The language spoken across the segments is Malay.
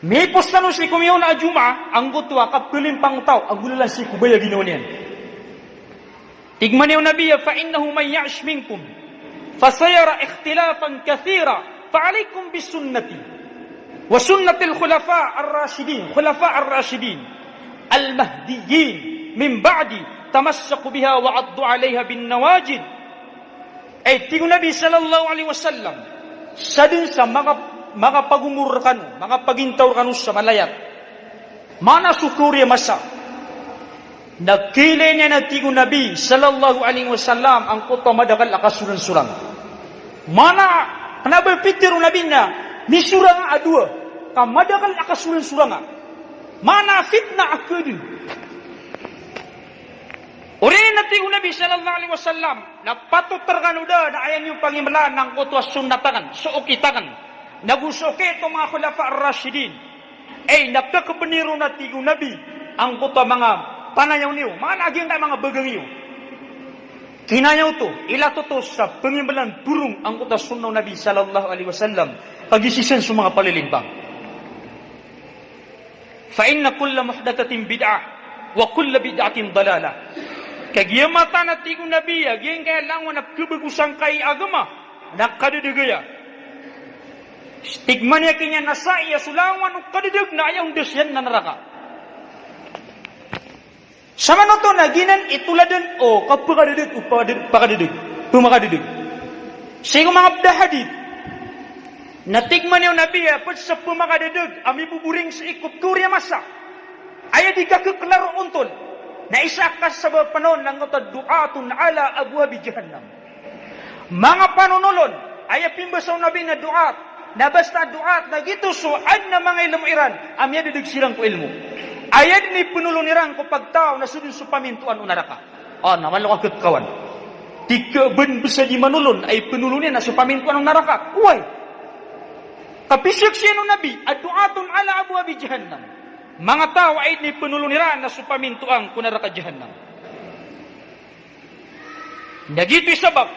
May postano si kumiyaw na Juma, ang gutwa kapiling pang tao, ang gulalan si kubaya ginawa niyan. Tigman yung nabiya, فَإِنَّهُ مَنْ يَعْشْ مِنْكُمْ فَسَيَرَ اِخْتِلَافًا كَثِيرًا فَعَلَيْكُمْ بِسُنَّتِي وَسُنَّةِ الْخُلَفَاءِ الرَّاشِدِينَ الْمَهْدِيِّينَ مِنْ بَعْدِ تَمَسَّقُوا بِهَا وَعَضُّوا عَلَيْهَا بِالنَّوَاجِذِ. Tigong Nabi sallallahu alaihi wasallam, sa din sa mga pagumur kanu, mga pagintaw kanu sa malayat, mana sukuri masa, nagkilay niya na tigong Nabi sallallahu alaihi wasallam ang kota madakal akasulan-sulang. Mana, kanabapitiru Nabi na, misurang adua, kamadakal akasulan-sulang. Mana fitna akudu. Urin na tigong Nabi sallallahu alaihi wasallam, nagpatut terganuda na ayan yung pangimalaan ng kota sunnatakan, suokitakan. Nagusoke itong mga khulafa ar-rashidin. Nagkakabaniru na tigong Nabi ang kota mga panayaw niyo, mga naging na mga bagang niyo. Kinayaw to, ilato to sa pangimalaan turong ang kota sunnaw Nabi sallallahu alaihi wasallam, pagisisan sa mga palilimbang. Fa inna kulla muhdathatin bid'ah wa kulla bid'atin dalalah. Kagiyamata na tigong Nabi, aging kaya lang nagkabagusang kay agama, nakadudugaya. Stigma niya kanya nasa iya sulawan o kadidig na ayang desyan na naraka. Sama na to, naginan ituladan o kapagadidig o pagadidig. Siya mga abdahadid, natigman niyo Nabi, pag sa pumagadidig, ami buburing sa ikot kurya masa, ay di kakiklaro untol, na isa ka sa panon ng du'atun ala abwabi jahannam. Mga panunolon, ay pimbasaw Nabi na du'at, na basta du'at na gito suad na mga ilmuiran, amya didig silang ko ilmu. Ayad ni penuluniran ko pagtao na sudin sa pamintuan unaraka. Naman lo agad kawan. Tika ben bisa di manulun ay penulunin na sa pamintuan unaraka. Uway. Kapisyak siya ng Nabi, ad-du'atun ala abwabi jahannam. Mga tao ay ni penuluniran na sa pamintuan kunaraka jahannam. Nagiti sabab,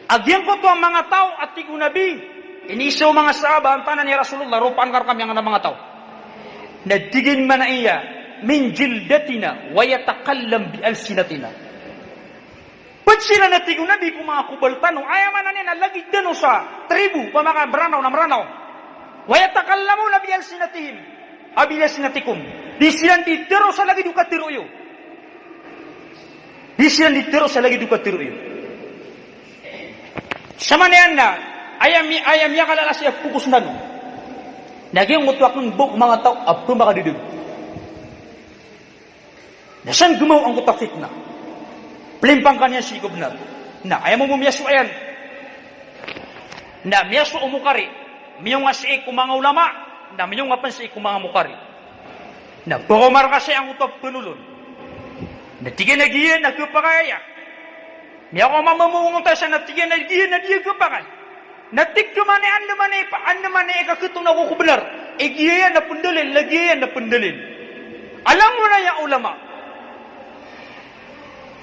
agyan ko to ang mga tao at tigong Nabi. Inisaw mga sahaba, ang tanan ni Rasulullah, rupaan kar kami ang mga tao. Nadigin man na iya, min jildatina, wayatakallam bi alsinatina. Pag sila na tigong Nabi, kung mga kubaltano, ayaman na nila, lagig dano sa tribu, pamaka branaw na maranaw. Wayatakallamu na bi alsinatihim, abil alsinatikum. Di silang ditero sa lagi duka tiruyo. Di silang ditero sa lagi duka tiruyo. Sama na yan na, ayam ya kalala siya pukus na no. Naging mutwak ng buk mga tao, apro makadidig. Nasan gumaw ang kutak fitna? Pelimpang kanya si gubernur. Na, ayam mo miyaso ayan. Na, miyaso umukari. Miyong nga si mga ulama, na miyong nga pan si mga mukari. Na, pagomar kasi ang utak penulun. Natigay na giyan, nagkapakaya. Miya ko mamamungunta sa natigyan na diya kapakan. Natig kumani anda mani kakitong na kukubenar. Giyan na pendalin, lagiyan na pendalin. Alam mo na yung ulama.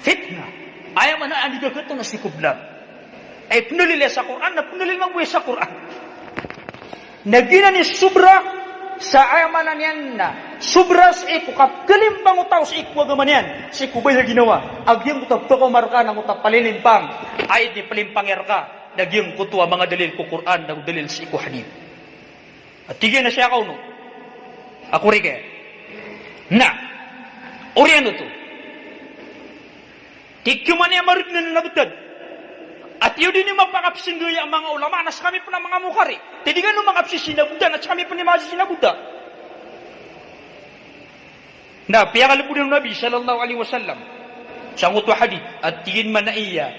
Fitna. Ayaw mo na andi kakitong na si kublar. Pendalin sa Quran, na pendalin magbuhay sa Quran. Nagina ni subra sa ayamanan yan na subras kap kalimpang utaw sa agamanan yan si kubay na ginawa agyang utap pakomar ka ng utap palilimpang ay di palimpangir ka nagyang kutuwa mga dalil ko Quran na dalil sa hadith at tigyan na siya ka uno ako rike na oriano to tigkuman niya marit na nabutad at yun din yung mapakapsin doon ang mga ulama na sa kami po ng mga mukari. Tidigan nung mga apsin sinabudan at sa kami po ni mga sinabudan. Na, piyakali po ng Nabi sallallahu alaihi wasallam sa ngutu hadith at tigin man na iya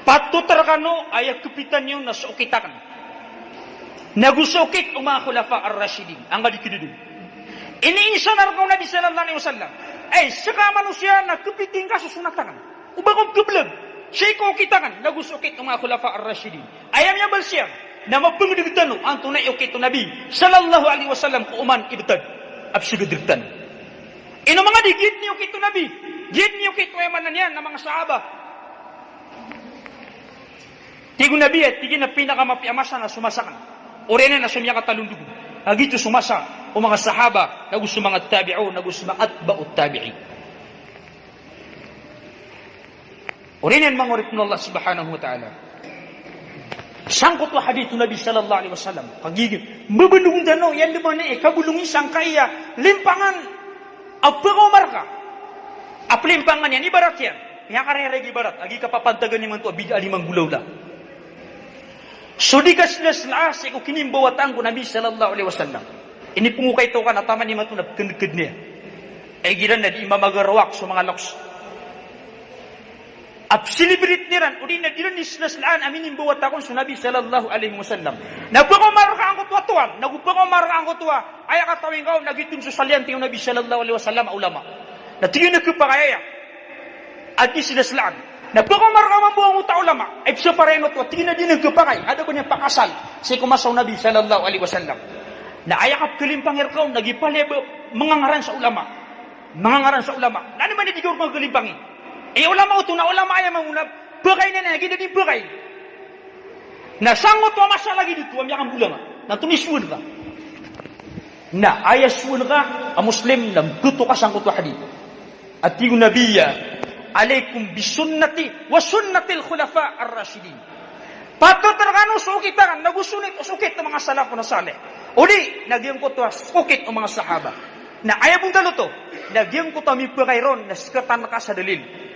patutar ka no ay kupitan yung nasukitakan. Nagusukit ang mga khulafa ar-rashidin. Ang kadikidudun. Iniisa na rin Nabi sallallahu alaihi wasallam saka manusia na kupitin ka susunatakan. Ubagong kublag. Siya ko kita kan, nagusukit ang mga khulafa ar-rashidin. Ayam niya balsiyang, na mapangdigtan ang tunay ukit Nabi sallallahu alaihi wasallam kuuman ibtad absigadirtan. Ino mga digit niyo ukit Nabi, git niyo ukit ayamanan yan ng mga sahaba. Tigo Nabi at tigin na pinakamapiamasa na sumasakan. Oriyan na sumya katalundugo. Agito sumasa o mga sahaba, nagusto mga tabi'un, nagusto mga atba'ut tabi'i. Oriyan mangurit ng Allah subhanahu wa ta'ala. Sangkot wa hadithu Nabi sallallahu alaihi wasallam. Kagigit. Mabandung dano, yan naman kabulungin sangkaya. Limpangan, apagomar ka. Aplimpangan yan, ibarat yan. Yang karereg ibarat. Agi kapapantagan naman ito, abida alimang gulaw la. So di kaslas-las, iko kinimbawatan ko Nabi sallallahu alaihi wasallam. Ini pungukay ito ka, nataman naman ito, nagkandikad niya. Ay giran na di mamagarawak sa mga loks. At silibrit niran, uli na diran islaslaan, aminin buwat akong sa Nabi sallallahu alaihi wasallam. Nagpagomar ka ang kutwatuan, nagpagomar ka ang kutwa, ay katawin ka, nagitun sa salyanti yung Nabi sallallahu alaihi wasallam, ulama. Natingin na kapakaya, at islaslaan. Nagpagomar ka man buwang uta ulama, ay sa parenot, at tingin na din ang kapakay, ada ko niyang pakasal, si kumasaw Nabi sallallahu alaihi wasallam. Na ayakap kalimpang irkaw, nagipalebo, mga ngaran sa ulama. Mga ngaran sa ulama. Ano man hindi ko magkalimpangin? Eh ulama ito na ulama ay manguna bagay na naging din bagay. Na sangot wa masa lagi dito am yakam ulama. Na tuniswun ka. Na ayaswun ka a muslim lam kuto ka sangot wa hadith. At yung nabiya alaikum bisunnati wa sunnatil khulafa ar-rasyidin. Patutarkano sukit ka nagusunit sukit ng mga salaf na saleh. Uli nagyang ko to sukit ng mga sahaba. Na ayabong dalo to nagyang ko to mi bagayron na sikatan ka sa dalil.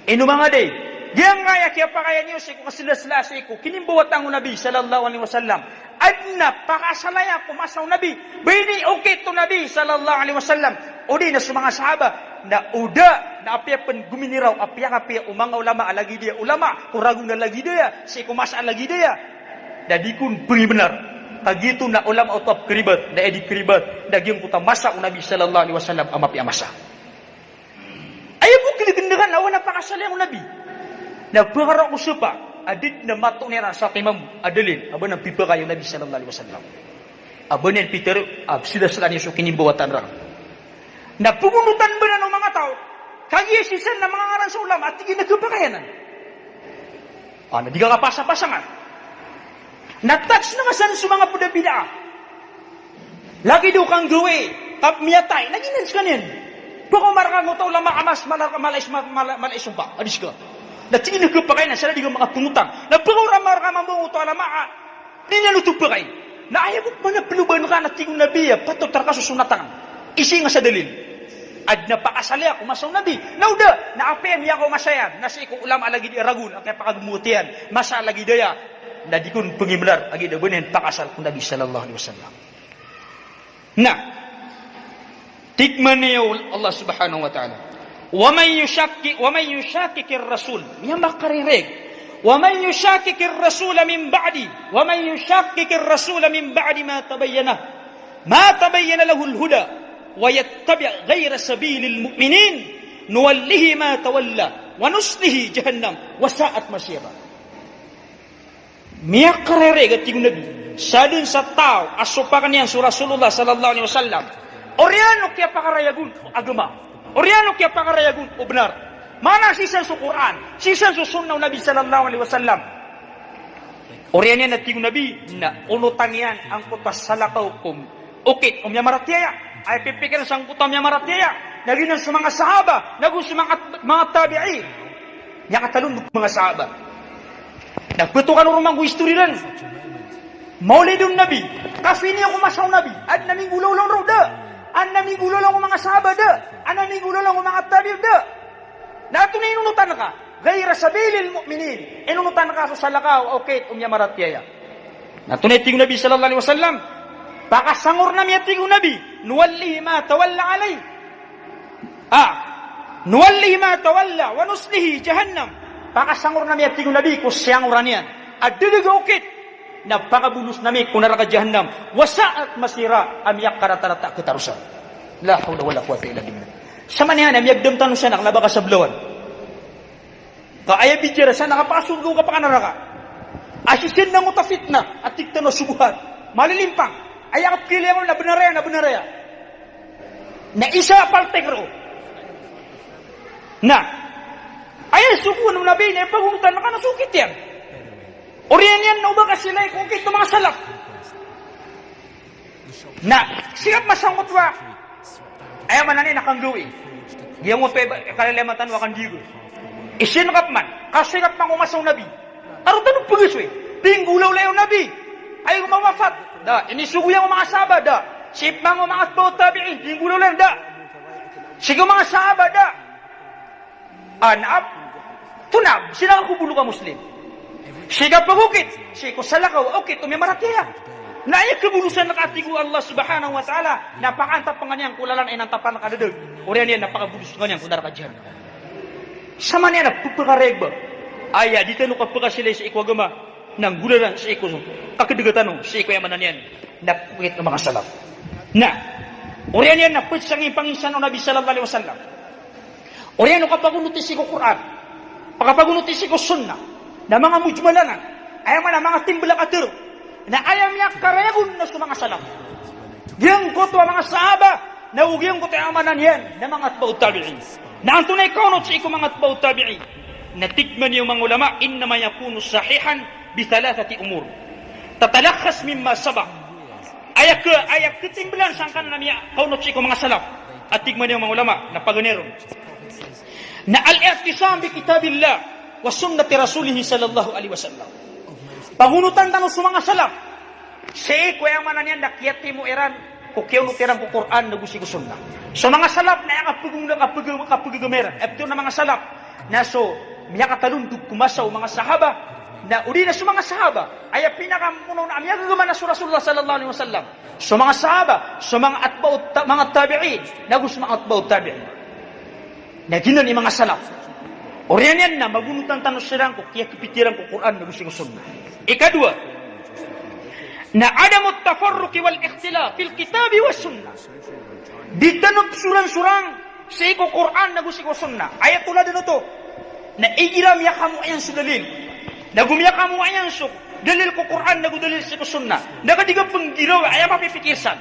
Ino mga day, diyan nga kaya pa kaya niyo siya kasilas-lasi ko, kinimbuwat ang Nabi sallallahu alaihi wasallam. At napakasalaya kumasaw Nabi, bini okay to Nabi sallallahu alaihi wasallam. O di na sa mga sahaba, na uda, na apiapan guminiraw, apiak-apiak, umanga ulama, alagi dia ulama, kuragung na lagi dia, si kumasa lagi dia. Dadi kun benar, tagito na ulama utap keribat, na edi keribat, daging puta masa Nabi sallallahu alaihi wasallam, amapi amasa. Ayaw mo kinitindagan na wala pakasali ang Nabi. Nagpakara ko siya pa, adit na mato niya sa timam, adalin, aba ng pipa kayo Nabi sallallahu alaihi wasallam. Aba niyan Peter, sila sila niya so kinimbawatan ra. Napugunutan ba na ng mga tao, kagiyasisan na mga ngaran sa ulama at tigin nagkapakayanan. Ano, di ka kapasa-pasangan. Natouch na nga sa mga pudabida. Lagi daw kang gawi, kapmiyatay, naginans ka niyan. Pagkumar ka mo ito, ulama amas, malais yung pa. Adis ka. Natingin na kapakayanan, sila di ka makapungutang. Nagpagkumar ka mo ito, ulama, hindi niya nutupakay. Na ayaw mo na pinuban ka, natingin nabiya, patutar ka susunatan. Isi nga sa dalil. Ad napakasali ako, masaw nabi. Nauda, naapem niya ako masayan. Nasi ko ulama lagi di ragun, kaya pakagmutian. Masa lagi daya. Na di kun pengimlar, agi da benin pakasal kung Nabi sallallahu alaihi wasallam. Nah, tikman niya Allah subhanahu wa ta'ala. Wa man yushakikir rasul. Yan makarireg. Wa man yushakikir rasul min ba'di. Wa man yushakikir rasul min ba'di ma tabayyana lahu al-huda. Wa yattabi' ghayra sabilil mu'minin. Nuwallihi ma tawalla. Wa nuslihi jahannam. Wa sa'at masira. Miyak karereg at yung Nabi. Sa dun sa tao, asupakan niyan sa Rasulullah sallallahu alaihi wasallam. Oriano kaya pakarayagun agama. Oriano kaya pakarayagun o benar. Mana sisan sa Quran, sisan sa sunnah Nabi sallallahu alaihi wasallam. Oriano na tingin Nabi na unutan yan ang kutas salakaw kum. Ukit umyamaratyaya. Ay pipikiran sa kutam yamaratyaya. Naginan sa mga sahaba, nagun sa mga tabi'i. Nakatalun mga sahaba. Nagputukan urumang history rin. Maulidun Nabi. Kasi niya kumasaw Nabi. At naming ulaw lang raw da. An naming ulaw lang mga sahaba da. An naming ulaw lang mga tabi'i da. Nato na inunutan ka. Gayra sabilil mu'minin. Inunutan ka sa salakaw. Okay, umyamaratyaya. Nato na iting Nabi sallallahu alaihi wasallam. Pakasangur na miyating Nabi. Nuwallihi ma tawalla alay. Nuwallihi ma tawalla. Wa nuslihi jahannam. Pakasangur na miyating Nabi ko siyang uranian. At diligokit. Napakabulos nami kung naraka jahannam. Wasaat masira amyak karatarata ketarusan. La hawla wala quwwata illa billah. Sama niyan amyak damtan siya nakalaba ka sa blawan. Kaaya bijira siya nakapasugdo ka pa kanaraka. Asisin na mo ta fitna at tiktano subuhat. Malilimpang. Ayak kili mo na benaraya. Na isa paltegro. Na ay suku ng Nabi na paguntan maka nasukit yan. Oriyan yan na uba ka sila kung kito mga salap. Na siap masangkot wa. Ayaw man na nakanggawi. Diyan mo kalilematan wakan digo. Isinakap man, kasikap man kumasaw nabi. Aro tanong pagiswe, pinggulaw layo nabi. Ay umawafat. Da, inisuguyang mga sahaba da. Sip man mga atba'ut tabi'in, pinggulaw layo da. Sige mga sahaba da. Anap, tunab, sila kubulu ka Muslim. Siga pagukit, siya ko salakaw, okay, tumimaratiya. Naiyak kebulusan nakatigo Allah subhanahu wa ta'ala, napakantap pa nga niyang kulalan ay nantapan nakadadag. Uriyan niya, napakabulus nga niyang kunara ka dyan. Sama niya, napupakareeg ba? Aya, di tanong kapag sila sa ikwagama, nang gulalan sa ikwa, kakadagatan sa ikwa yaman na niyan, napukit ng mga salap. Na, uriyan niya, napitsang yung panginsan ng Nabi sallallahu alaihi wasallam. Uriyan, kapagunutis ko Quran, pagkapagunutis ko sunnah, na mga mujmalanan, ay mga timbala katero, na ayaw niya karegun na sa mga salaf. Diyang ko to mga sahaba, na ugyang ko tayo amanan yan, na mga atba'ut tabi'in. Na ang tunay kaunot sa iko mga atba'ut tabi'in, natikman yung mga ulama, innama yakunu sahihan bi thalathati umur. Tatalakhas mimma sabak. Ayak ketimbalan sangkan na niya kaunot sa iko mga salaf. At tigman yung mga ulama, na paganeron. Na al-i'tisam bi kitabillah, wa sunnati rasulihi sallallahu alaihi wasallam. Pagunutan tanong sa mga salaf. Siya ko yung manan yan, nakyati mo iran, kukyaw no tirang ko Quran, nagusi ko sunnah. So mga salaf na yung kapagagameran. Ito na mga salaf, na so, miya katalundog kumasaw mga sahaba, na uli na sa mga sahaba, ay pinakamunaw na miya gagaman na sa Rasulullah sallallahu alaihi wasallam. So mga sahaba, so mga tabi'in, nagusi mga atba'ut tabi'in. Naginan yung mga salaf. Oriyan yan na magunutan tanong silang ko, kaya kipitiran ko Quran, nagusi ko sunnah. Ikadua, na adamut tafarruqi wal ikhtilaf fil kitabi was sunnah. Ditanong surang-surang sa iko Quran nagusi ko sunnah. Ayat tulad na to, na igiram ya kamu ayan sa dalil. Nagumya kamu ayan sa dalil ko Quran nagudalil sa ko sunnah. Nakadigang panggiraw, ayan mapipikirsan.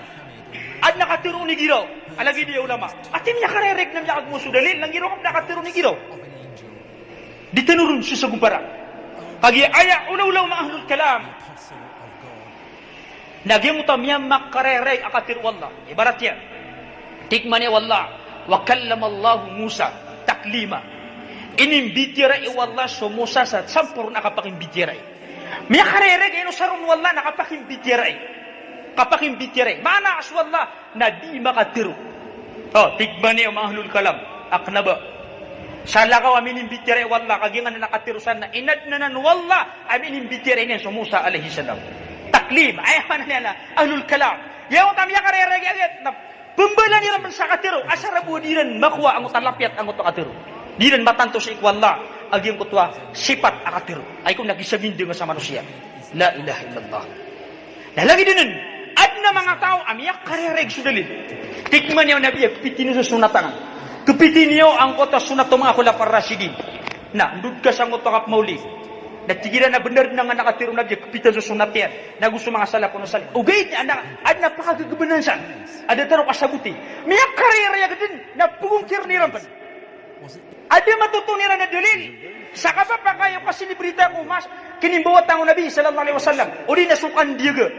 At nakatiro ni giraw, alagi di ulama. At yung nakarerek na niya kagmuso dalil, lang giraw kang nakatiro ni giraw. Ditanurun siya sa gumpara. Pagi aya ulaw-ulaw mga ahlul kalam. Nagyang utamiyang makarereg akatir wallah. Ibarat yan. Tikman niya wallah. Wa kallama Allah Musa taklima. Inimbitira wallah so Musa sa sampur nakapakimbitira. Miya karereg ino sarun wallah nakapakimbitira. Kapakimbitira. Mana as wallah na di makatiru. Oh, tikman niya mga ahlul kalam. Aknaba. Sala ka amin imbitire wallah kagingan na nakatirusan na inad na nan wallah amin imbitire niya sa Musa alaihi salam. Taklim ay man niya na ahlul kalam. Yaw tam ya karerege agad na pembala niya man sa katiro asarabu diran makwa ang utalapyat ang utakatiro. Diran matanto sa ikwallah agyang kutwa sifat akatiro. Ay kung nagisabihin din sa manusia. La ilaha illallah. Nalagi dinin ad na mga tao amiyak karereg sudalin. Tikman niya nabi pitino sa sunatangan. Kepitin niyo ang kota sunat to mga khulafar rasyidin. Na, ndud ka sa ngotong mauli. Nagtigilan na benar na nga nakatiro na diya, kepitan sa sunat yan. Na gusto mga salap kuno salip. Ugay niya, ad napakagagabanan siya. Ada taro kasabuti. Miyak karera ya gadin, na pugungkir niran pa. Ada matutuniran na dalil. Sa kapapa kayo kasi librita ko, mas kinimbawat ang Nabi sallallahu alaihi wasallam. Uli nasukan dia ga.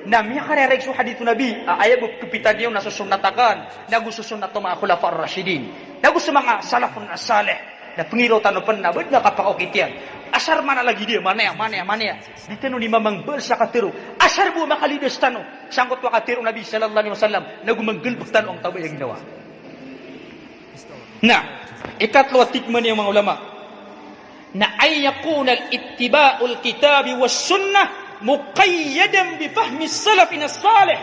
Na miya karerek su hadithu Nabi, ayaw kepitan niyo na susunatakan, na gusto sunat to mga khulafar rasyidin. Na gusto mga salafun as-salih, na pengiraw tanopan na, ba't nakapakokit yan? Asar mana lagi dia, mana ya? Dito ni mamang bal sa katiro, asar bu makalidas tano, sangkot wa katiro Nabi sallallahu alaihi wasallam, na gumanggalbak tano ang tabay ang ginawa. Na, ikatlo at tikman niyo mga ulama, na ay yakuna al-ittiba'ul kitabi was sunnah, muqayyadan bifahmi salafin as-salih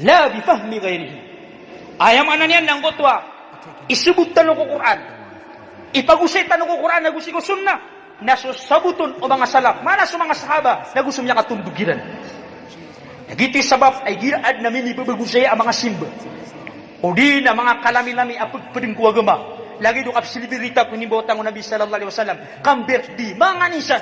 la bifahmi ghairihi. Ayam anan yan ng kutwa isubut tanong ko Quran ipagusay tanong ko Quran nagusi ko sunnah nasusabuton o mga salaf mana sa mga sahaba nagusto niya katundugiran nagiti sabab ay giraad namin ipabagusay ang mga simba o di na mga kalami-lami apagpading kuwagama lagi doon kapsilibirita kunibotang o Nabi sallallahu alaihi wasallam kambert di mga nisan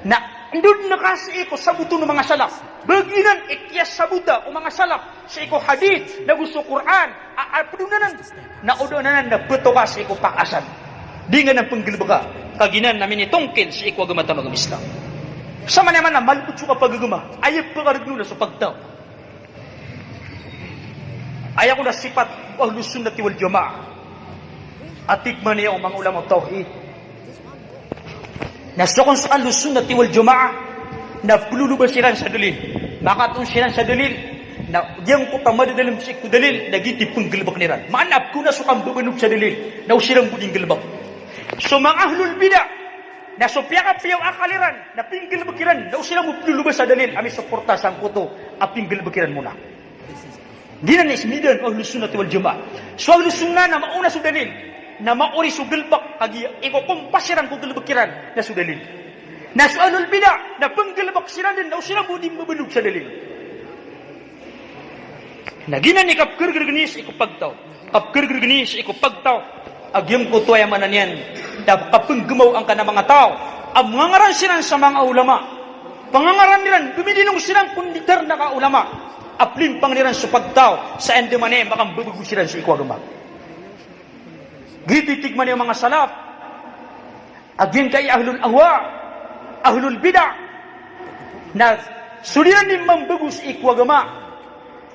na doon nakasi ko sa buto ng mga salaf. Baginan ikyas sa Buddha o mga salaf sa iko hadith na gusto Quran. Apadunanan na udonanan na beto ka sa iko pakasan. Di nga ng panggilbaga kaginan namin itongkin sa iko agamatan ng Islam. Sama naman na malipot sa kapagagama. Ayap pagaragno na sa pagtaw. Ayaw ko na sipat ahlus sunnati wal jamaah. Atikman niya ang mga ulama tauhid. Nasukon sa ahlus sunnati wal jamaah na pululuban sa dalil. Makatong silan sa dalil na yang ko tamad dalam sikku dalil nagiti penggelbak niran. Manap ko na sukang babanog sa dalil na usirang buding gelbak. So mga ahlul bidah na supya-piyaw akaliran na pinggelbakiran na usirang pululuban sa dalil ami suporta sang kuto a pinggelbakiran muna. Dinan is midan ahlus sunnah wal jamaah. So ahlus sunnah na mauna sa dalil na mauri sa gelbak kagi iko kumpasiran ko gelbakiran na sa dalil. Na sa ahlul bidah na penggelbak siran na usirang buding babanog sa dalil. Naginan ni kapkirgirginis iko pagtaw. Kapkirgirginis iko pagtaw. Agyam ko to ay mananian. Na kapenggumaw ang kana mga tao. Ang mga ngaran silang sa mga ulama. Pangangaran nilan, bumidinong silang kunditar na ka ulama. Aplin pang nilan sa pagtaw. Sa endemane, makang babago silang sa iko agama. Gititig man yung mga salaf. Agyam kay ahlul ahwa. Ahlul bidah. Na suliran ni mambago sa iko agama.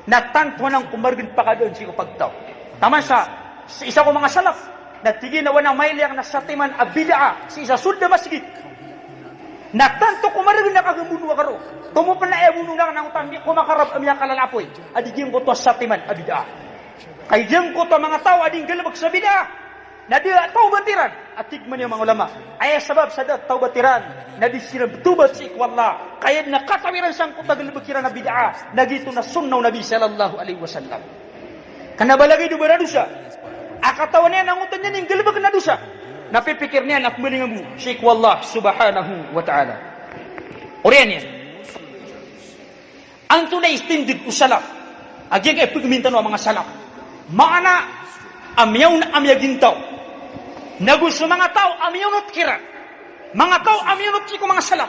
Natantuan ang kumargin pa ka doon si pagtaw. Tama sa isa ko mga salaf, natigin na wanang mailiang nasatiman abidaa si isa sudda masjid. Natanto kumargin na kagamuno ka ro. Tumupan na emuno na nang utang kumakarab amya kalalapoy. Adigin ko to satiman abidaa. Kay diyan ko to mga tao ading galabag sa bidaa. Na di taubatiran at tigman yung mga ulama. Ay sabab sa taubatiran na di sila tubat si ikwallah. Kaya nakatawiran siyang kutagalabakiran na bid'a. Nagito na sunnaw Nabi sallallahu alaihi wasallam. Kanabalagi dubara dosa. Akatawan niya nangutan niya ng galabag na dosa. Napipikir niya na kumalingan mo si ikwallah subhanahu wa ta'ala. Oriyan niya. Ang tunay istindig ko salaf. Agyag ay pagmintan ng mga salaf. Maana amyaw na amyagin tao. Nagusto mga tao, amyunot kiran. Mga tao, amyunot si mga salaf.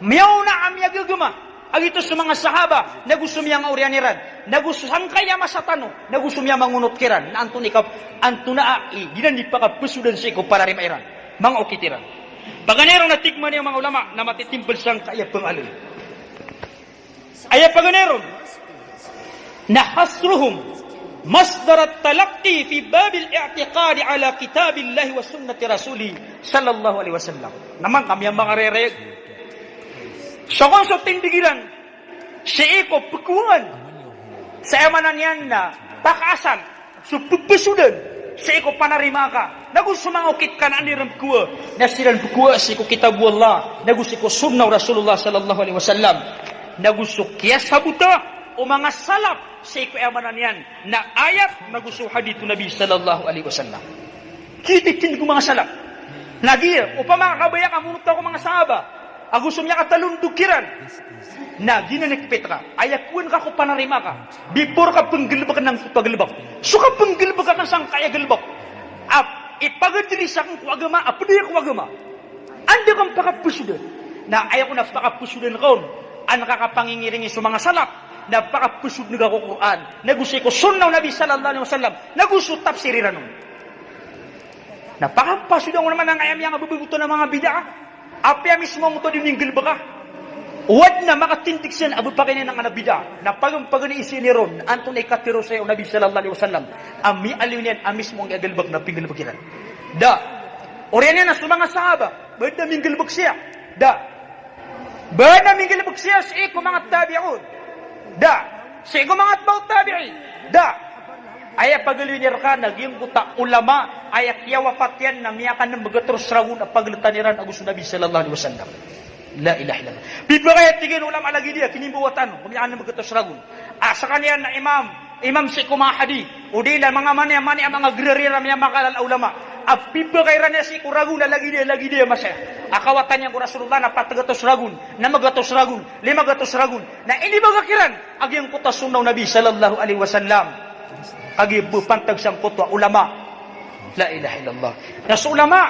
Miyaw na amyagagama. Ang ito sa mga sahaba, nagusto niya ang aurianiran. Nagusto kaya masatano. Nagusto niya mangunot kiran. Na antuna ginan di pakapusudan siya ko para rimairan. Mga okitiran. Paganero na tigman niya mga ulama na matitimbal siyang kaya pangalay. Aya paganero na hasruhum مصدر التلقي في باب الاعتقاد على كتاب الله وسنة رسوله صلى الله عليه وسلم. Naman kami ang mga rereg. So kung sa tindigilan, si Eko pagkuhan sa emanan yan na takasan, so pagpasudan, si Eko panarima ka. Nagusto mangukit ka na aniram kuwa, na silang pagkuha si Eko kitabu Allah, nagusto ko sunnah Rasulullah sallallahu alaihi wasallam, nagusto kiyas habuta, o mga salaf sa ikuemanan yan na ayat na gusto hadith Nabi sallallahu alaihi wasallam. Kititin ko mga salaf. Nagiya, upang mga kabaya ka, munot ako mga sahaba. Ang gusto niya katalundukiran na ginanagpit ka. Ayakuan ka ko panarima ka. Before ka panggalbak ng paglibak. So ka panggalbak ka sang kaya galbak. Ipagadili sa akong kuagama, apadi ko agama. Andi kang pakapusudan. Na ayaw ko na pakapusudan kaon. Ang nakakapangingiringi sa mga salaf. Napakapusod na ako Quran. Nagusto ko sunnaw Nabi sallallahu alaihi wasallam. Nagusto tafsiriran nun. Napakapasod ako naman ang ayam yang abubuto ng mga bid'a. Apya mismo mo to dininggal baka. Uwad na makatindig siya abu pa kanya ng anak bid'a. Napagpag ni isiniron. Anton ay katiro sa'yo Nabi sallallahu alaihi wasallam. Ami aliw niyan mismo ang agalbag na pingalbagiran. Da. Oriyan na sa mga sahaba. Ba't na mingalbag siya? Da. Ba't na mingalbag siya sa iko mga tabi'un? Da, sigo mga atbaw tabi'i. Da, ay pagalinir ka, naging kuta ulama, ay kiyawafat yan, na miyakan ng magator sragun, at paglataniran, agus Nabi sallallahu alaihi wasallam. La ilaha illallah. Bibba kaya tigin ulama lagi dia, kinimbuwatan, kumiyakan ng magator sragun. Sa kanya na imam si kumahadi, o di lang mga mani ang mga grerira, mga makalal ulama. Bibba kaya niya si kuragun, na lagi dia masaya. Akawatan niya ko Rasulullah na patagatos ragun, na magatos ragun, 500 ragun, na ini magakiran, agyang kuta sunnaw Nabi sallallahu alaihi wasallam. Agi bupantag siyang kutwa ulama. La ilaha illallah. Nas ulama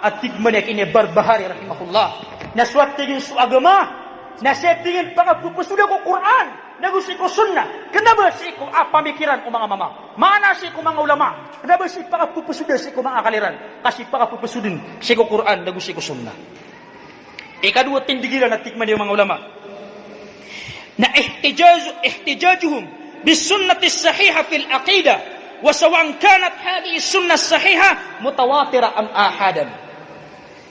at tigman niya kini barbahari rahimahullah. Naswat tingin su agama, nasep tingin pagpupusuda ko Quran, nagusi ko sunnah. Kenapa si ko pamikiran ko mga mama? Mana si ko mga ulama? Kenapa si pagpupusuda si ko mga kaliran? Kasi pagpupusudin si ko Quran, nagusi ko sunnah. Ikadua tindigilan na tikman yung mga ulama. Na ihtijajuhum bisunnati sahiha fil aqidah wa sawa'an kanat hadhihi sunnah sahiha mutawatira am ahadan.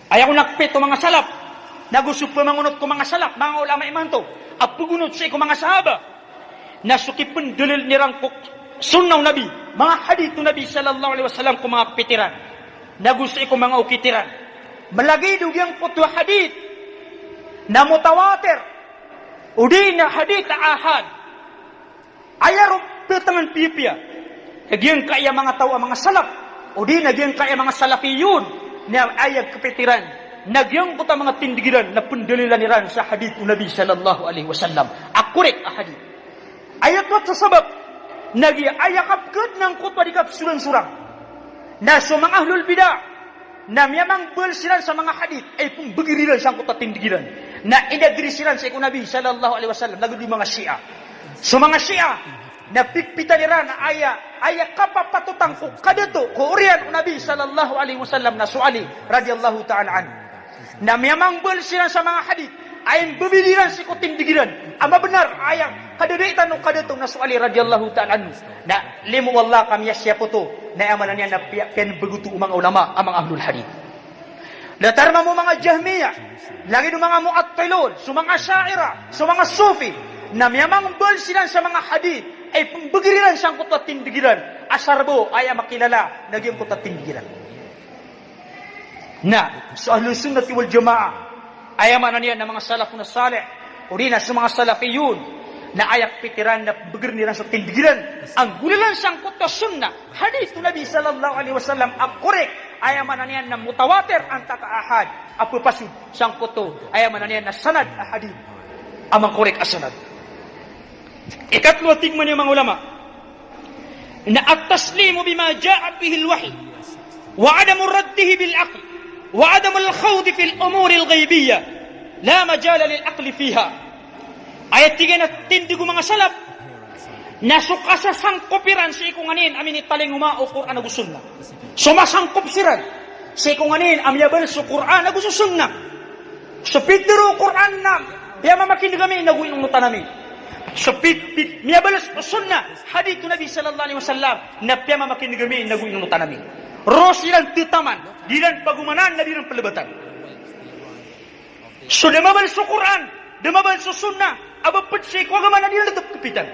Ayaw nakpito mga salaf. Nagusup pa mangunot ko mga salaf, mga ulama iman to. At pugunot sa ko mga sahaba. Nasukipun dalil nirang sunnaw Nabi, mga hadith Nabi sallallahu alaihi wasallam ko mga kapitiran. Nagusto ko mga ukitiran. Malagi dugyang putwa hadith na mutawatir. Udi na hadith ahad. Ayaw petangan pipia. Nagyang kaya mga tao mga salaf. Udi nagyang kaya mga salafiyun na ayag kapitiran. Nagyang kuta mga tindigiran na pendalilan niran sa hadith Nabi sallallahu alaihi wasallam. Akurik hadith. Ayat wat sa sabab nagi ayakapkad ng kutwa di kapsulan-surang na sa mga ahlul bidah na miyamang balsilan sa mga hadith ay pong bagiriran siyang kutwa tindigiran na inagrisiran sa ikon Nabi sallallahu alaihi wasallam lagu di mga Shia. So mga Shia na pikpita nira na ayakapapatutang ko kadato ko urian Nabi sallallahu alaihi wasallam na suali radiyallahu ta'ala an na miyamang balsilan sa mga hadith ayon babiliran si kutindigiran ama benar ayang kadadaitan no kadetong na suali radiyallahu ta'ala anhu na limu wallah kami yasya po to na amanan niya na pian begutu mga ulama amang ahlul hadith latar mo mga jahmiyah lagi no mga mu'attilun so mga syaira so mga sufi na miyamang balsilan sa mga hadith ay pembegiriran siyang kutwa tindigiran asarbo ay makilala naging kutwa tindigiran na sa ahlus sunnati wal jamaah ayaman niya ng mga salafun salih o rin sa mga salafiyun na ayak pitiran na begirniran sa tindigiran ang gulilan siyang kutwa sunnah hadith Nabi sallallahu alaihi wasallam ang korek ayaman niya na mutawatir ang taka-ahad apo pasud siyang kutwa ayaman niya na sanad hadith amang korek asanad. Ikatlo tigman yung mga ulama na at-taslimu bima ja'a bihi al-wahy wa adamu raddihi bil aql وعدم الخوض في الأمور الغيبية لا مجال للعقل فيها ayat 3 na tindigo mga salaf nasuka sa sangkopiran si ikunganin amin italing umao Quran nagu sunnah sumasangkop siran si ikunganin amyabal su Quran nagu sunnah so pitiro Quran na ya mamakin kami nagu inunutan namin so pit miyabal su sunnah hadith Nabi sallallahu alaihi wasallam na piya mamakin kami nagu inunutan namin rosilan titaman dilan pagumanan na dilan pelebatan so demabal su Quran demabal su sunnah abapet si kwagaman na dilan tetap kepitan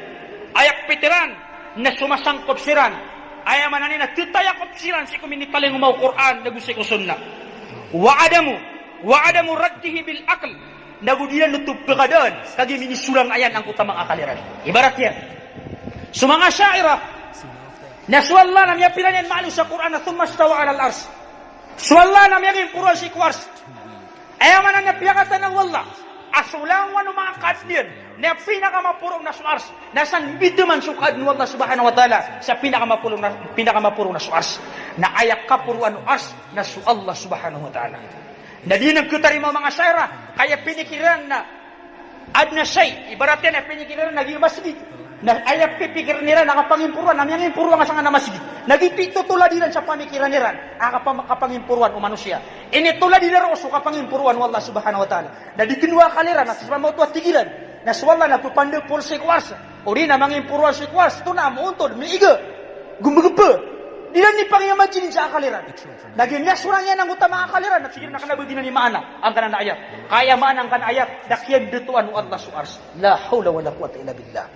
ayak pitiran na sumasangkop siran ayaman na titayakop siran si kumini paling umau Quran nagu si sunnah wa adamu raddihi bil aql nagu dilan nutup pegadaan kagi mini surang ayan ang kutamang akaliran ibaratnya sumanga syairah Naswalla nam yapilan yan maalu sa Quran na thumma stawa ala al-ars. Swalla nam yaging puro si kwars. Ayaman na napiyakatan ng wallah. Asulang wano mga kadyan na pinakamapurong na suars. Nasan bituman sukad ng wallah subhanahu wa ta'ala sa pinakamapurong na suars. Na ayak kapuruan ng ars na su Allah subhanahu wa ta'ala. Na di nagkutari mo mga syaira kaya pinikiran na adna shay. Ibaratnya na pinikiran naging masjid. Na ayak pipikir nila nakapangimpuruan namyang impuruan nga nga na masjid nagipito tuladiran sa pamikiran nila nakapangimpuruan o manusia ini tuladiran so kapangimpuruan wallah subhanahu wa ta'ala na dikinwa kaliran na sa mga tuwa tigilan na swalla na pupandeg por si kwars o di na mangimpuruan si kwars ito na muuntod miiga gumagapa dilan ni pangyamajin sa akaliran naging nasurang yan ang utama akaliran at sige na kanabagin na ni maana ang kanan na ayat kaya maana ang kanan ayat dakyan dituan o Allah suars la hawla wa la quwata illa billah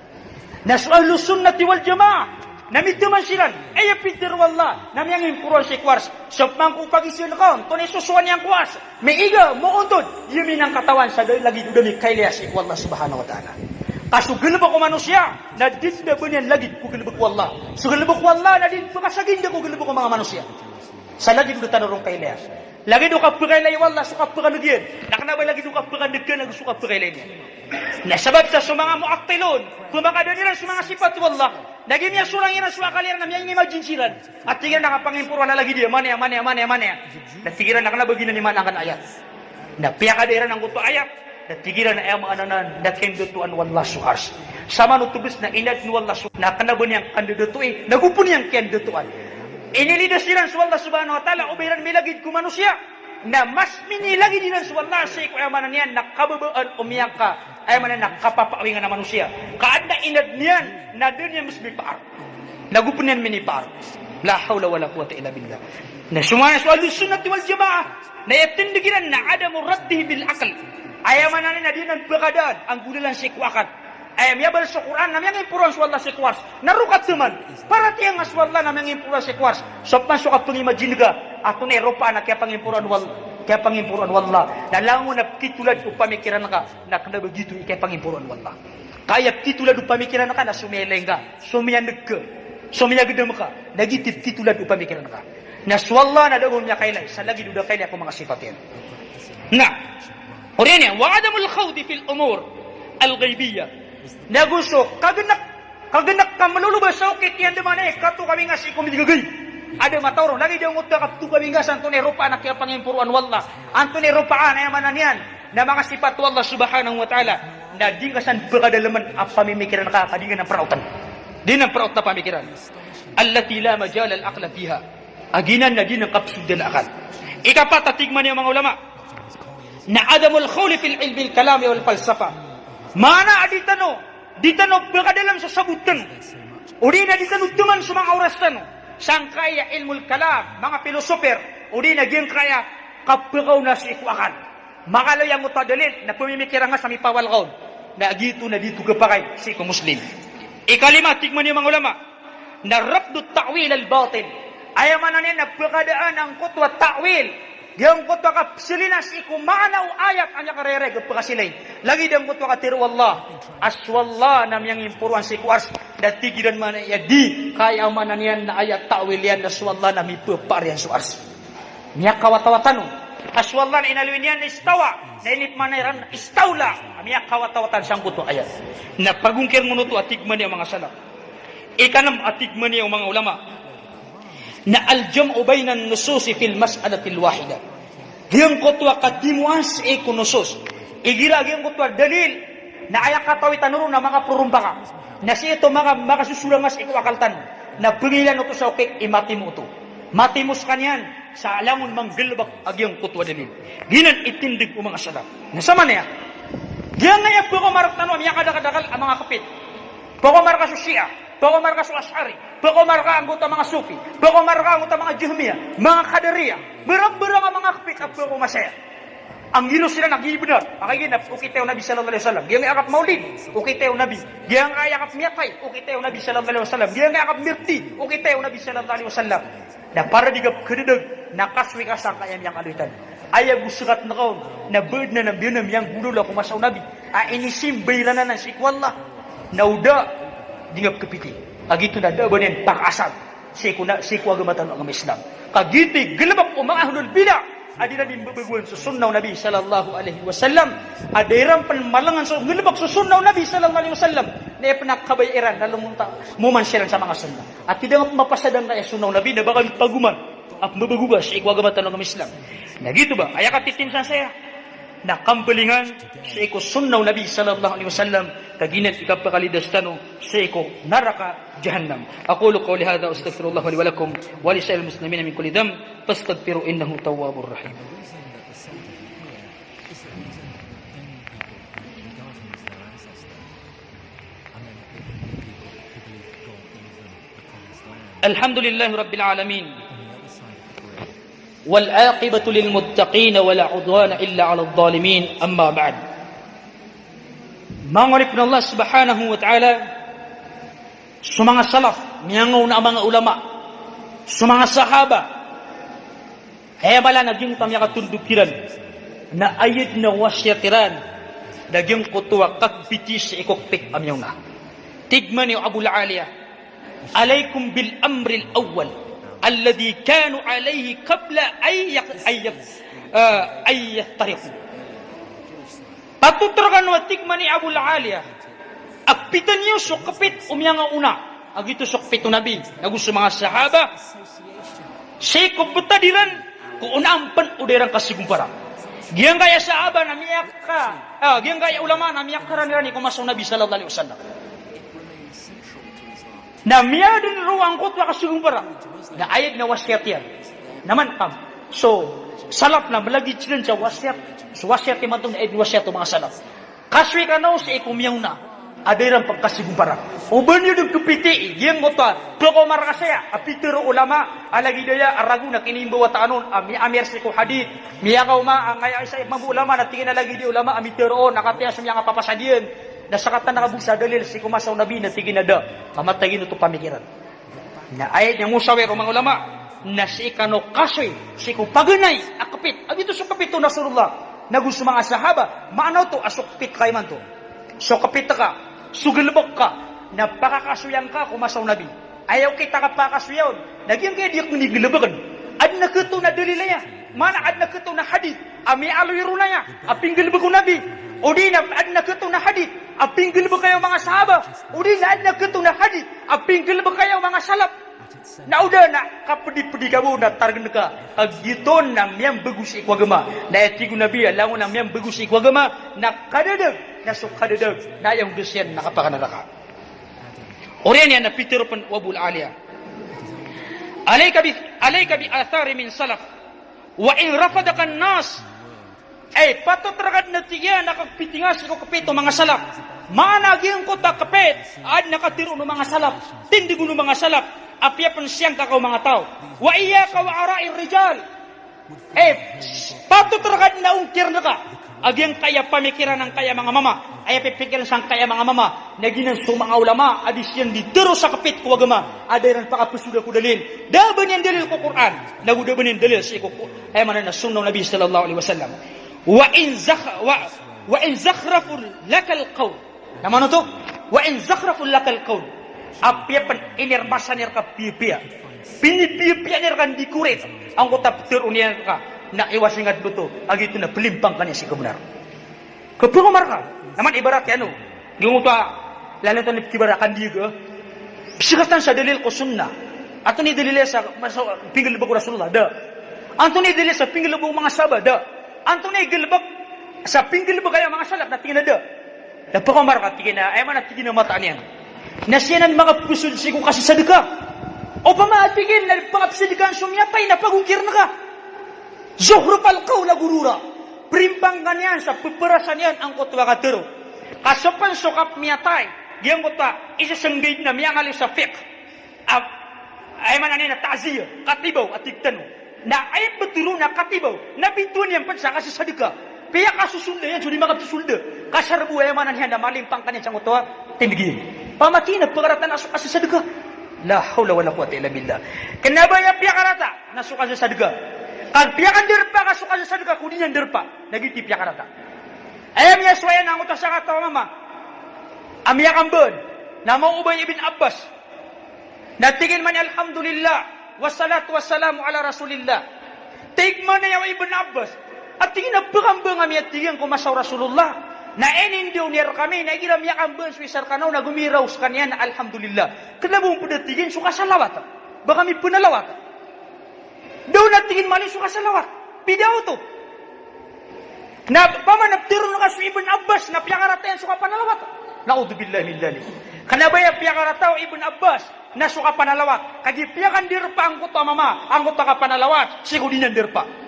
Nasu ahlus sunnati wal jamaah namituman silan ay pitir wallah namyang impuruan si kwars sop mangku pagisin kaon tunay susuan yang kwars meiga muuntod yumi ng katawan sa lagi dudami kailya si wallah subhanahu wa ta'ala kasugilbok ko manusia na din na bunyan lagi ko gilbok wallah sugilbok wallah na din pakasagin ko gilbok ko mga manusia sa lagi do tanurong kailya lagi do kapakailay wallah suka pakanugyan nakanabay lagi do kapakanugyan na suka pakailay niya na sabab sa mga muaktilun kumakadaniran sa mga sifat wallah naging niya surang yan sa akaliran na miyang imagine silan at tingin nakapangimpuruan na lagi dia mania na tigiran na kanabagin na ni man ang ayat na piyakadiran ang gusto ayat na tigiran na mga ananan na kendutuan wallah suhars sama nutubis na inad ni wallah suhars na kanabon niyang kandutuin nagupun niyang kendutuan inilidas silan sa wallah subhanahu wa ta'ala ubiran milagid ku manusia na mas minilagi din sa Allah sa iko ayaman niyan nakababaan umiyak ka ayaman na nakapapawingan na manusia kaanda inad niyan na din niya mas bipaar nagupun niyan minipaar la hawla wala quwata illa billah na sumana sa sunnati wal jamaah na yatindigiran na adamu raddihi bil aql ayaman na din ang pagkadaan ang gudalan sa ikwakat ayam yabal sa Quran na yang impuran sa Allah sa ikwas narukat teman para tiyang as Allah na yang impuran sa ikwas sopan so kapag imagine ka ato na Europa na kaya pangimpuran wallah dalango na kitulad upamikiran ka na kanda begitu kaya pangimpuran wallah kaya kitulad upamikiran ka na sumeleng ka sumiyanag ka sumiyagdam ka nagitip kitulad upamikiran ka na swalla na daw niya kailay sa lagi duda kailay ako mga sifat yan na orin yan wa adamul khawdi fil umur al-ghaibiyah naguso kaganak ka malulubas sa ukit yan naman kato kami nga si kumidigagay ada matawro lagi daw ngutda kapto kami nga sa Antone Rupa na kaya pangimpuruan wallah Antone Rupaan ay manan yan na mga sifat wallah subhanahu wa ta'ala na di ka san pagkadalaman ang pamimikiran ka kadingan ng parautan din ang paraut na pamikiran allati la majal al-aqla fiha aginan na din ang kapsud na akal ikapatatigman yung mga ulama na adamul khawli fil ilmi al-kalami wal falsafa mana aditano ditano pagkadalam sa sabutan uri na ditano tuman sa mga oras tano sang kaya ilmul kalam mga filosofer uri na gyang kaya kapagaw na sa ikwakan makaloy ang utadalin na pumimikira nga sa mipawal kaon na agito na dito kapakay sa iko muslim ikalima tigman yung mga ulama na rabdu ta'wil al-batin ayaman na na pagkadaan ang kutwa ta'wil yang kutwa ka silinas iku manaw ayat anya karere gapakasilay lagi dang kutwa ka tiru wallah aswallah nam yang impuruan si kuars datigidan mana ya di kaya manan yan na ayat ta'wil yan aswallah nam ipupar yan suars niya kawatawatan aswallah na inalwin yan istawa na inip manairan istawla niya kawatawatan siyang kutwa ayat na pagungkir mo to atigman yung mga salaf ikanam atigman yung mga ulama na al-jam'u bainan nususi fil mas'alati al-wahida diyang kutwa kadimuas iko nusus igira diyang kutwa dalil na ayak katawi tanuro na mga purumbaka na siya ito mga makasusulangas iko akaltan na pengilan ito sa ukik imatimu ito matimus kanyan sa alangon manggalbak agyang kutwa dalil ginan itindig o mga salaf nasama niya diyang ngayak po ko marak tanong miyak kadakadakal ang mga kapit po ko marak sa Shia po ko marak sa Ash'ari po ko marak ang guta mga Sufi po ko marak ang guta mga Jahmiyah mga Qadariyah berang-berang ang mga kapit at po ko masaya ang gino sila nagibenar akaginap ukitew Nabi sallallahu alaihi wasallam giyang akap maulid ukitew Nabi giyang ayakap miyakay ukitew Nabi sallallahu alaihi wasallam giyang ayakap mirti ukitew Nabi sallallahu alaihi wasallam na para digap kededeg nakaswi kasang kayam yang aluitan ayag usukat na kaon na bird na ng binam yang gulol ako masaw Nabi inisim bayranan ng sikwallah nauda dingap kepiti agito na dabanin pakasal sikwa gamatan ng Islam kagiti gelabak o mga ahlul bidah adi na din babaguan sa sunnaw Nabi sallallahu alaihi wasallam adiram panmalangan sa ngelebak sa sunnaw Nabi sallallahu alaihi wasallam na pinakabayiran na lumunta muman sila sa mga sunna at tidak mapasadang na sunnaw Nabi na bakal paguman at mabagugas sa ikwagamatan ng Islam na gito ba ayakat titimsan saya na kambalingan sa iko sunnaw Nabi sallallahu alaihi wasallam kaginat ikapakalidas tano sa iko naraka jahannam aqulu qawli hadha astaghfirullah li wa lakum wa li sa'il muslimina min kulli dhanb fastaghfiru innahu tawwabur rahim alhamdulillahi rabbil alamin والعاقبة للمتقين ولا عدوان إلا على الظالمين أما بعد mangolip na Allah subhanahu wa ta'ala sa mga salaf miyangaw na mga ulama sa mga sahaba kaya bala naging tamya katundukiran na ayid na wasyatiran naging kutuwa kakbitis sa ikokpik amyaw na tigman ni Abu al-Aliyah alaykum bil amri al-awwal الذي كانوا عليه قبل أن يفترقوا patutrakan watik mani Abu al-Aliyah akpitan niyo sukapit umyanga una agito sukpito Nabi nagusto mga sahaba sikop betadiran ku unampan uderang kasigumpara giyang kaya sahaba na miyak ka giyang kaya ulama na miyak karanirani kumasaw Nabi sallallahu alaihi wasallam na miyadin ruang kutwa kasigumpara na ayat na wasyat yan naman kam So, salap na malagi chinan sa wasiat. So, wasiat yung matong na wasiat mga salap. Kaswi ka na sa ikumyaw na. Adirang pagkasigumpara. Uban yun yung kupiti. Yang mo ta. Ploko marakasaya. Apitero ulama. Alagi daya aragu na kinimbawa taanon. Amir si ko hadid. Miyakaw ma. Ang ngaya isa mga ulama. Natingin na lagi di ulama. Amitero. Nakatiya sa mga papasadiyan. Nasakatan nakabusa dalil. Si kumasaw nabi. Natingin na da. Mamatagin ito pamikiran. Na ayat yang musawir mga ulama. Na si ikano kasoy. Si ko paganay. Akapit. Abito sa kapito Rasulullah. Nagusto mga sahaba. Maano to? Asukpit kayo man to. So kapit ka. Sugalbok ka, napakakasuyan ka kumasaw nabi. Ayaw kita kapakasuyaw. Nagyang kaya diyak niglabagan. Ad na kato na dalilaya. Mana ad na kato na hadith. Ami aloyro na ya. Aping galbag nabi. O di na ad na kato na hadith. Aping galbag kayo mga sahaba. O di na ad na kato na hadith. Aping galbag kayo mga salap. Nauda na kapedi-pedi kamu na targen ka. Agiton na miyang bagus ikwagama. Na etigo nabi alangon na miyang bagus ikwagama. Na kadadag. Nasuk kadadag. Na yung dusyan nakapakanaraka. Oriyan yan na pitiro pan wabul aliyah. Alayka bi athari min salaf. Wa in rafadakan nas. Ay patotragad na tiya nakagpitingas ko kapito mga salaf. Managing ko takapit. Ad nakatiro ng mga salaf. Tindigo ng mga salaf. Apya pun siyang kakaw mga tao. Wa iya ka wa ara'ir rijal. Patutragad na ungkir na ka. Agyang kaya pamikiran ng kaya mga mama. Ay pipikiran sang kaya mga mama. Naginan so mga ulama. Adis yan ditero sa kapit ko wagama. Adairan pakapasuda ko dalil. Daban yan dalil ko Quran. Nagudaban yan dalil sa ikuko. Ay manan na sunnaw Nabi sallallahu alaihi wasallam. Wa in zakhraful lakal qawl. Naman to? Wa in zakhraful lakal qawl. Apya pan inirmasan nir ka pipiya. Pinipipiya nir kan dikurit. Ang kutap terunian ka. Na iwasingat betul. Agito na pelimpang kanya si kebenar. Kepengomar ka. Naman ibarat ya no. Yung uta lalatan kibarakan dia ke. Bisikatan sa dalil ko sunnah. Atau ni dalil sa pinggil lebak Rasulullah da. Anto ni dalil sa pinggil lebak mga sahabat da. Anto ni gelebak sa pinggil lebak kaya mga salaf na tingin na da. Da pengomar ka tingin na ay mana tingin na mata niyan. Nasiyanan mga pusud si ko kasi sedekah. O pamaatigin na pangapsidikahan sumyapay na pagungkir na ka. Zuhrufal qawla gurura. Primpang kanyan sa puperasan yan ang kutwa katero. Kasopan sukap miyatay. Diyan kutwa isasanggay na miyangali sa fiqh. Ay manani na ta'ziyah. Katibaw at tigtano. Na ay beturo na katibaw. Nabituan yan pansa kasi sedekah. Pia kasusunda yan sudi makapsusunda. Kasarbu ay manan yan na malimpang kanyan sa kutwa. Timigin. Pamati na pagkaratan asuk kasi sedekah. La haula wala quwwata illa billah. Kenapa ya pihak karata nasuk kasi sedekah? Kan pihak derpa kasuk kasi sedekah kudinya derpa. Nagiti pihak karata. Ayam ya suayan ang utas sa kata mama. Amya kambon. Nama Ubay ibn Abbas. Natingin man alhamdulillah wassalatu wassalamu ala Rasulillah. Tigman na yung Ibn Abbas. At tingin na pagambang amya tingin ko masaw Rasulullah. Na enindiw nir kami, na igiram yakang bens wisar kanaw, na gumiraw sa kanya na alhamdulillah. Kalabong padatigin, suka sa lawat. Baka may punalawat. Daw natingin mali, suka sa lawat. Pidaw to. Na pamanaptiro na ka sa Ibn Abbas, na piyakaratayan suka panalawat. Na'udzubillah min dhalik. Kanabaya piyakarataw Ibn Abbas, na suka panalawat. Kagi piyakan dirpa ang kuta mama, ang kuta ka panalawat, sigudinan dirpa.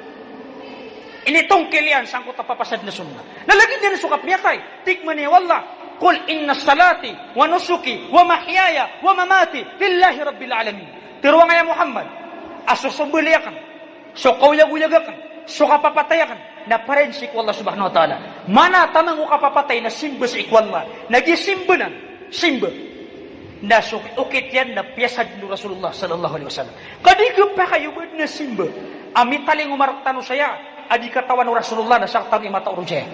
Ini tongkelian sangkut papasad na sunnah. Nalagin din sukap niya kay. Tikman niya, wallah. Qul inna salati, wa nusuki, wa mahyaya, wa mamati, lillahi rabbil alamin. Tiruwa nga Muhammad. Aso subuliyakan. So kauyag-uyagakan. So kapapatayakan. Na parensik wallah subhanahu wa ta'ala. Mana tamang kapapatay na simba sa ikwallah. Nagisimba na. Simba. Na ukit yan na piyasad ni Rasulullah sallallahu alaihi wasallam. Kadigap pa kayo ba na simba? Amitaling umartano saya. Adi katawan Rasulullah na saktang imata urujaya.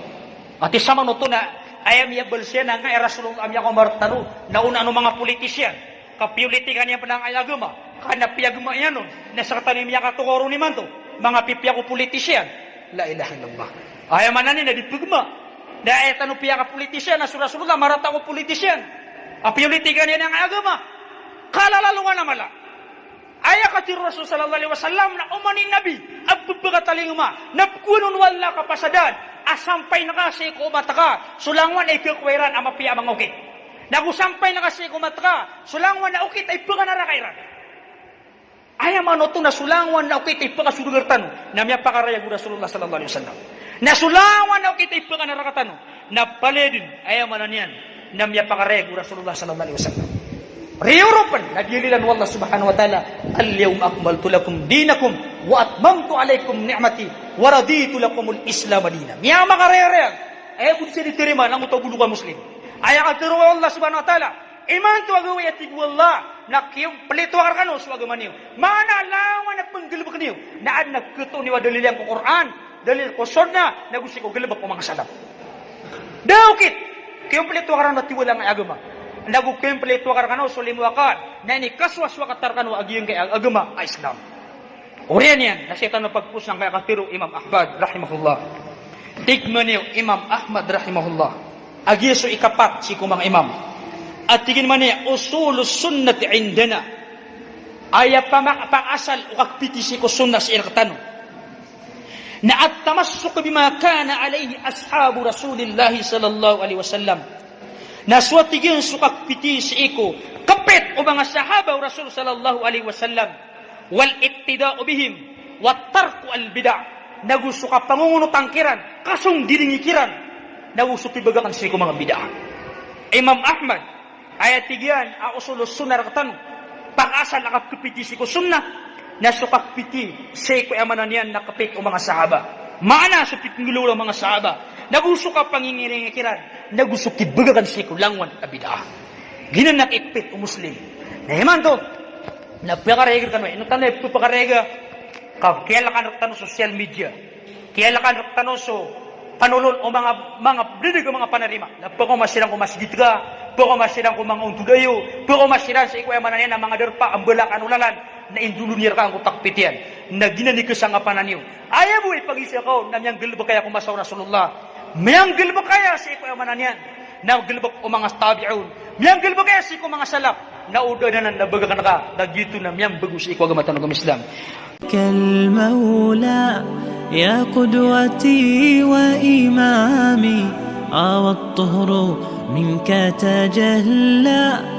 At isama no to na ayam ya balsiya na nga Rasulullah amya ko martano na una no mga politisyan. Kapiulitikan niya panang ayagama. Kana piyagama yan no. Na saktang niya katukoro ni man to. Mga pipya ko politisyan. La ilaha illallah. Ayam manani na dipugma. Da ayatan no piya ka politisyan na Rasulullah marata ko politisyan. Apiulitikan niya ng ayagama. Kalalaluan na mala. Ayah kati Rasul sallallahu alaihi wasallam na umanin nabi abubagataling ma napkunun wala kapasadan asampay na kasi ko mataka sulangwan ay kikweran ama piya mga ukit nagusampay na kasi ko mataka sulangwan na ukit ay panganara kairan Ayam ano to nasulangwan na okay tayo pagkasurugartan na miya pakarayag Rasulullah sallallahu alaihi wasallam. Nasulangwan na okay tayo pagkanarakatan na paledin ayam ano niyan na miya pakarayag Rasulullah sallallahu alaihi wasallam. Riyurupan nagililan wallah subhanahu wa ta'ala al-yawma akmaltu lakum dinakum wa atmamtu alaykum ni'mati wa raditu lakumul islam dinan. Miya makarayag ayam kung sini terima nang utobulukan muslim. Ayam aturu Allah subhanahu wa ta'ala iman tu agawa yatig wallah nak yung pelito karkano suwaga maniyo mana lawan na penggelebak niyo na ad nagkuto ni wa dalil yang Quran dalil ko sunna nagusi ko gelebak ko mga salaf daukit kayong pelito karkano tiwala ng agama nagu kayong pelito karkano sulimuakan na ni kaswas wa katarkano agiyong kay agama ay Islam orian yan na setan na pagpusang kaya katiru Imam Ahmad rahimahullah tigman niyo Imam Ahmad rahimahullah agiyo ikapat si kumang imam at tingin man niya, usulus sunnati indana. Aya pang-asal o kakpitisi ko sunnah sa irakatano. Na at tamassuk bima kana alayhi ashabu Rasulillahi sallallahu alaihi wasallam. Na suwatigin su kakpitisi ko, kapit o mga sahaba Rasul sallallahu alaihi wasallam. Wal ittida'u bihim, wat tarku al-bida'. Nagusto ka pangunguno tangkiran, kasong diringikiran. Nagusto tibagakan siya ko mga bid'ah. Imam Ahmad, ayat tigian a usulus sunnah rakatan pag-asal nakapiti si ko sunnah na sukapiti say ko amanan yan nakapit o mga sahaba mana supit ngulo mga sahaba nagusto ka pangingiringikiran nagusto kibagagan si ko langwan abidah ginan nakipit o muslim na himan to napakaregar ka no ino tanay pakarega kaya lakan raktan social media kaya lakan raktan so panulol o mga dinig o mga panarima napako masirang ko masjid ka poko masirang ko mga untudayo, poko masirang sa ikuya manan yan ang mga derpa, ang balak anulalan, na indulunir ka ang utakpitian, na ginanikas ang apanan niyo. Ayaw mo ipag-isya ko, na miyang gilba kaya kumasaw Rasulullah. Miyang gilba kaya sa ikuya manan yan, na gilba o mga tabi'un. Miyang gilba kaya sa ikuya mga salap, na uda na nabaga ka na ka, na gito na miyang bagus sa ikuya gamatan ng Islam. كالمولى يا قدوتي وإمامي الطهر منك تجلى